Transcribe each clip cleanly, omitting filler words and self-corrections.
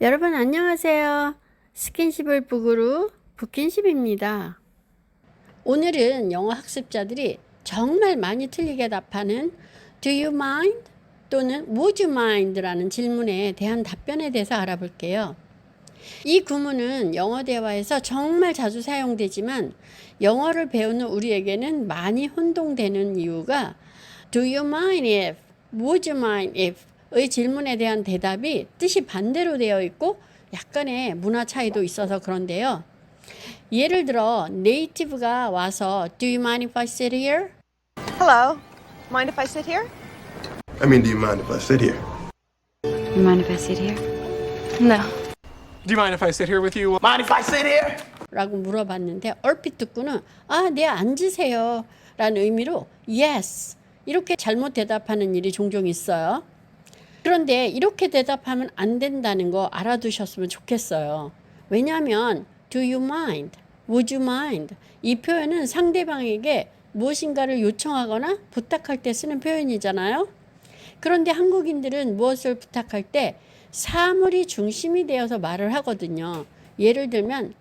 여러분 안녕하세요. 스킨십을 북으로 북킨십입니다. 오늘은 영어 학습자들이 정말 많이 틀리게 답하는 Do you mind? 또는 Would you mind? 라는 질문에 대한 답변에 대해서 알아볼게요. 이 구문은 영어 대화에서 정말 자주 사용되지만 영어를 배우는 우리에게는 많이 혼동되는 이유가 Do you mind if? Would you mind if? 의 질문에 대한 대답이 뜻이 반대로 되어 있고 약간의 문화 차이도 있어서 그런데요. 예를 들어 네이티브가 와서 Do you mind if I sit here? Hello. Mind if I sit here? I mean, do you mind if I sit here? You mind if I sit here? No. Do you mind if I sit here with you? Mind if I sit here? 라고 물어봤는데 얼핏 듣고는 네 앉으세요 라는 의미로 yes 이렇게 잘못 대답하는 일이 종종 있어요. 그런데 이렇게 대답하면 안 된다는 거 알아두셨으면 좋겠어요. 왜냐하면 Do you mind? Would you mind? 이 표현은 상대방에게 무엇인가를 요청하거나 부탁할 때 쓰는 표현이잖아요. 그런데 한국인들은 무엇을 부탁할 때 사물이 중심이 되어서 말을 하거든요. 예를 들면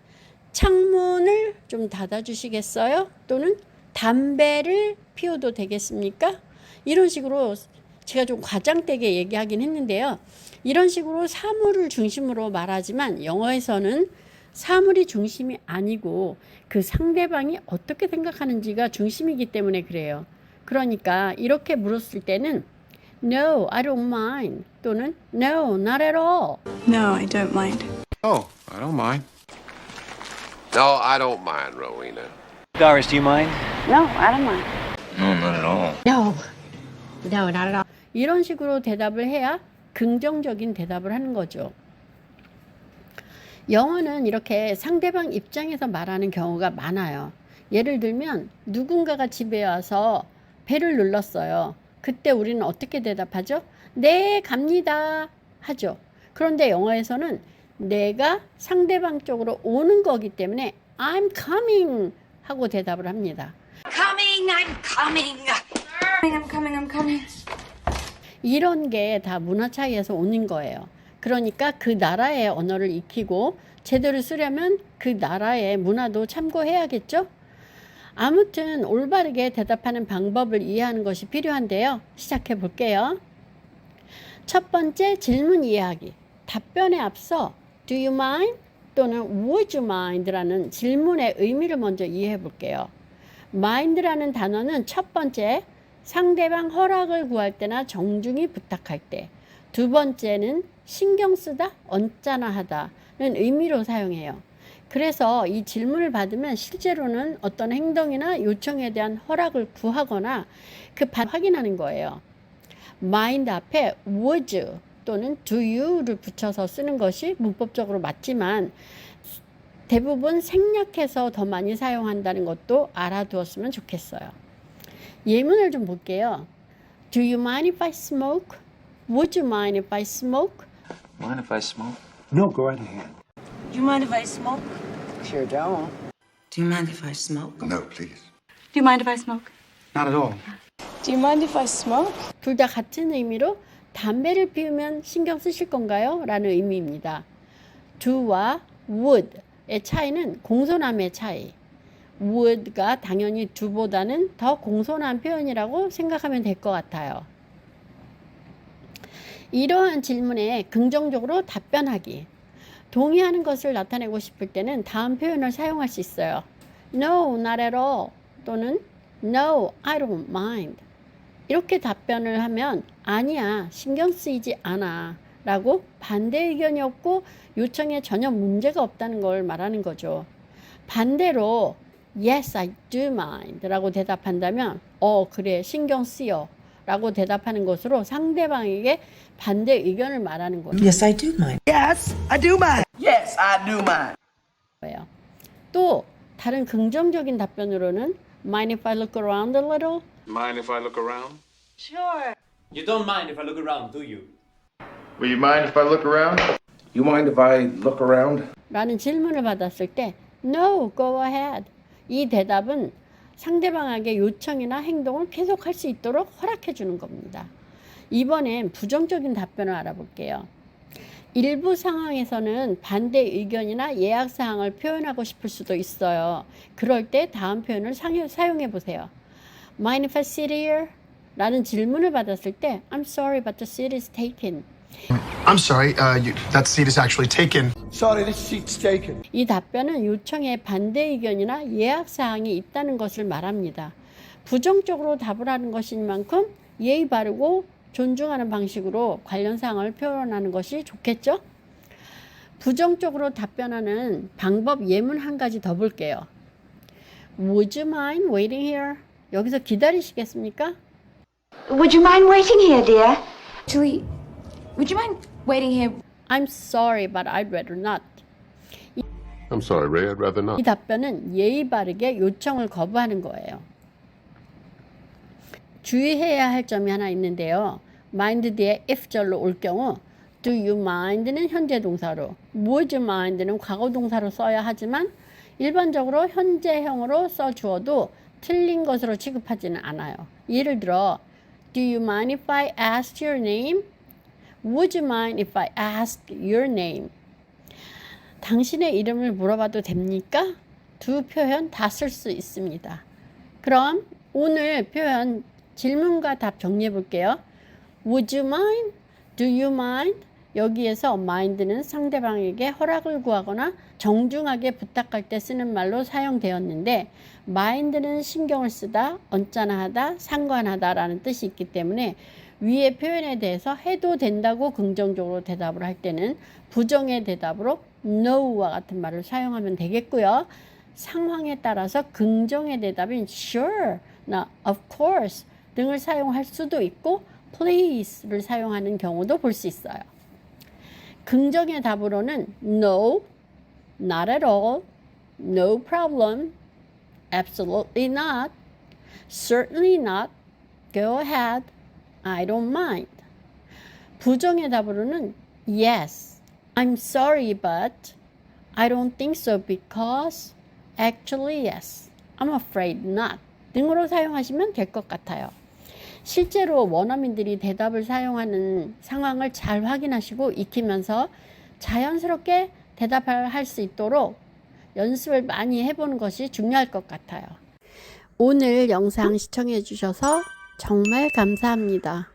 창문을 좀 닫아주시겠어요? 또는 담배를 피워도 되겠습니까? 이런 식으로 제가 좀 과장되게 얘기하긴 했는데요. 이런 식으로 사물을 중심으로 말하지만 영어에서는 사물이 중심이 아니고 그 상대방이 어떻게 생각하는지가 중심이기 때문에 그래요. 그러니까 이렇게 물었을 때는 No, I don't mind 또는 No, not at all. No, I don't mind. Oh, I don't mind. No, I don't mind, Rowena. Doris, do you mind? No, I don't mind. No, not at all. No, no, not at all. 이런 식으로 대답을 해야 긍정적인 대답을 하는 거죠. 영어는 이렇게 상대방 입장에서 말하는 경우가 많아요. 예를 들면 누군가가 집에 와서 벨을 눌렀어요. 그때 우리는 어떻게 대답하죠? 네, 갑니다 하죠. 그런데 영어에서는 내가 상대방 쪽으로 오는 거기 때문에 I'm coming 하고 대답을 합니다. I'm coming. 이런 게 다 문화 차이에서 오는 거예요. 그러니까 그 나라의 언어를 익히고 제대로 쓰려면 그 나라의 문화도 참고해야겠죠? 아무튼 올바르게 대답하는 방법을 이해하는 것이 필요한데요. 시작해 볼게요. 첫 번째 질문 이해하기. 답변에 앞서 Do you mind? 또는 Would you mind? 라는 질문의 의미를 먼저 이해해 볼게요. mind라는 단어는 첫 번째 상대방 허락을 구할 때나 정중히 부탁할 때, 두 번째는 신경 쓰다, 언짢아 하다는 의미로 사용해요. 그래서 이 질문을 받으면 실제로는 어떤 행동이나 요청에 대한 허락을 구하거나 확인하는 거예요. mind 앞에 would 또는 do you를 붙여서 쓰는 것이 문법적으로 맞지만 대부분 생략해서 더 많이 사용한다는 것도 알아두었으면 좋겠어요. 예문을 좀 볼게요. Do you mind if I smoke? Would you mind if I smoke? Mind if I smoke? No, go right ahead. Do you mind if I smoke? Sure don't. Do you mind if I smoke? No, please. Do you mind if I smoke? Not at all. Do you mind if I smoke? 둘 다 같은 의미로 담배를 피우면 신경 쓰실 건가요? 라는 의미입니다. do와 would의 차이는 공손함의 차이. would가 당연히 do보다는 더 공손한 표현이라고 생각하면 될 것 같아요. 이러한 질문에 긍정적으로 답변하기. 동의하는 것을 나타내고 싶을 때는 다음 표현을 사용할 수 있어요. No, not at all 또는 No, I don't mind. 이렇게 답변을 하면 아니야, 신경 쓰이지 않아 라고 반대 의견이 없고 요청에 전혀 문제가 없다는 걸 말하는 거죠. 반대로 Yes, I do mind 라고 대답한다면 그래, 신경 쓰여 라고 대답하는 것으로 상대방에게 반대 의견을 말하는 거예요. Yes, I do mind. Yes, I do mind. Yes, I do mind. 또 다른 긍정적인 답변으로는 Mind if I look around a little? Mind if I look around? Sure. You don't mind if I look around, do you? Will you mind if I look around? You mind if I look around? 라는 질문을 받았을 때 No, go ahead. 이 대답은 상대방에게 요청이나 행동을 계속할 수 있도록 허락해 주는 겁니다. 이번엔 부정적인 답변을 알아볼게요. 일부 상황에서는 반대 의견이나 예약 사항을 표현하고 싶을 수도 있어요. 그럴 때 다음 표현을 사용해 보세요. Mind if I sit here? 라는 질문을 받았을 때 I'm sorry but the seat is taken. I'm sorry, that seat is actually taken. Sorry, this seat's taken. 이 답변은 요청에 반대 의견이나 예약 사항이 있다는 것을 말합니다. 부정적으로 답을 하는 것인 만큼 예의 바르고 존중하는 방식으로 관련 사항을 표현하는 것이 좋겠죠? 부정적으로 답변하는 방법 예문 한 가지 더 볼게요. Would you mind waiting here? 여기서 기다리시겠습니까? Would you mind waiting here, dear? Actually, would you mind waiting here? I'm sorry, but I'd rather not. I'm sorry, Ray. I'd rather not. 이 답변은 예의 바르게 요청을 거부하는 거예요. 주의해야 할 점이 하나 있는데요. mind 뒤에 if절로 올 경우 do you mind는 현재 동사로, would you mind는 과거 동사로 써야 하지만 일반적으로 현재형으로 써주어도 틀린 것으로 취급하지는 않아요. 예를 들어 do you mind if I asked your name? Would you mind if I asked your name? 당신의 이름을 물어봐도 됩니까? 두 표현 다 쓸 수 있습니다. 그럼 오늘 표현 질문과 답 정리해 볼게요. Would you mind? Do you mind? 여기에서 mind는 상대방에게 허락을 구하거나 정중하게 부탁할 때 쓰는 말로 사용되었는데 mind는 신경을 쓰다, 언짢아 하다, 상관하다 라는 뜻이 있기 때문에 위의 표현에 대해서 해도 된다고 긍정적으로 대답을 할 때는 부정의 대답으로 no와 같은 말을 사용하면 되겠고요. 상황에 따라서 긍정의 대답인 sure, 나 of course 등을 사용할 수도 있고 please를 사용하는 경우도 볼 수 있어요. 긍정의 답으로는 no, not at all, no problem, absolutely not, certainly not, go ahead, I don't mind. 부정의 답으로는 yes, I'm sorry but I don't think so because actually yes, I'm afraid not 등으로 사용하시면 될 것 같아요. 실제로 원어민들이 대답을 사용하는 상황을 잘 확인하시고 익히면서 자연스럽게 대답할 수 있도록 연습을 많이 해보는 것이 중요할 것 같아요. 오늘 영상 시청해 주셔서 정말 감사합니다.